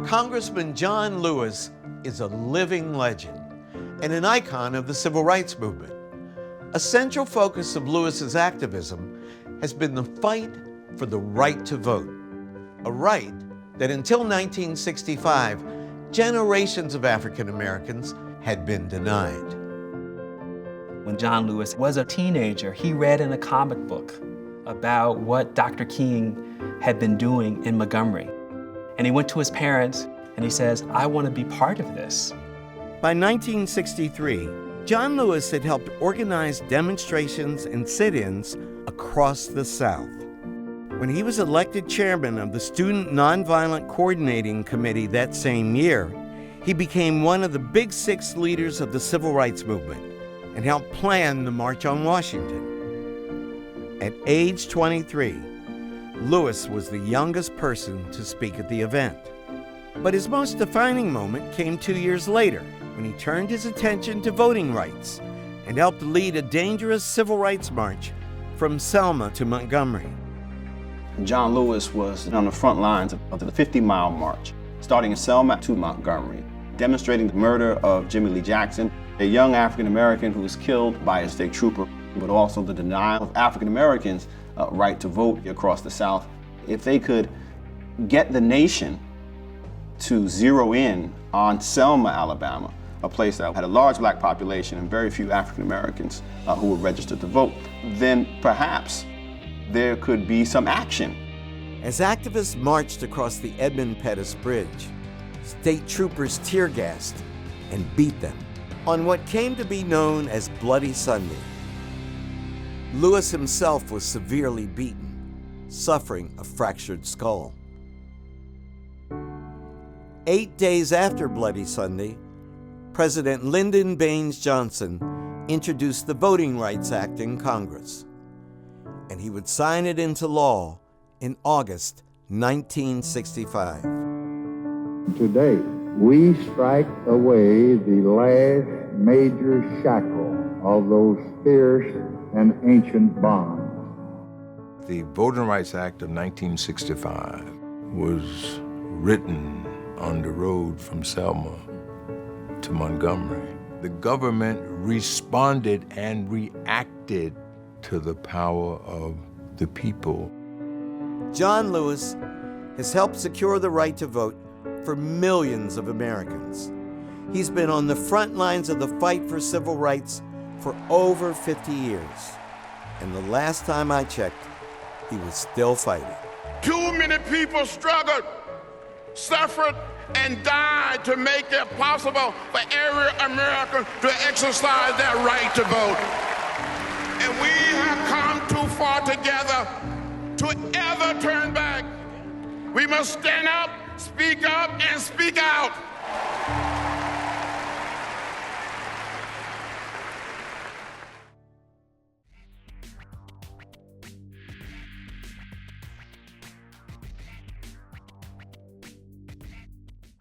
Congressman John Lewis is a living legend and an icon of the civil rights movement. A central focus of Lewis's activism has been the fight for the right to vote, a right that until 1965, generations of African Americans had been denied. When John Lewis was a teenager, he read in a comic book about what Dr. King had been doing in Montgomery. And he went to his parents and he says, I want to be part of this. By 1963, John Lewis had helped organize demonstrations and sit-ins across the South. When he was elected chairman of the Student Nonviolent Coordinating Committee that same year, he became one of the Big Six leaders of the civil rights movement and helped plan the March on Washington. At age 23, Lewis was the youngest person to speak at the event. But his most defining moment came 2 years later, when he turned his attention to voting rights and helped lead a dangerous civil rights march from Selma to Montgomery. John Lewis was on the front lines of the 50-mile march, starting in Selma to Montgomery, demonstrating the murder of Jimmy Lee Jackson, a young African-American who was killed by a state trooper, but also the denial of African-Americans' right to vote across the South. If they could get the nation to zero in on Selma, Alabama, a place that had a large black population and very few African-Americans who were registered to vote, then perhaps there could be some action. As activists marched across the Edmund Pettus Bridge, state troopers tear-gassed and beat them on what came to be known as Bloody Sunday. Lewis himself was severely beaten, suffering a fractured skull. 8 days after Bloody Sunday, President Lyndon B. Johnson introduced the Voting Rights Act in Congress, and he would sign it into law in August 1965. Today, we strike away the last major shackle of those fierce and ancient bonds. The Voting Rights Act of 1965 was written on the road from Selma to Montgomery. The government responded and reacted to the power of the people. John Lewis has helped secure the right to vote for millions of Americans. He's been on the front lines of the fight for civil rights for over 50 years. And the last time I checked, he was still fighting. Too many people struggled, suffered, and died to make it possible for every American to exercise their right to vote. And we have come too far together to ever turn back. We must stand up, speak and speak out.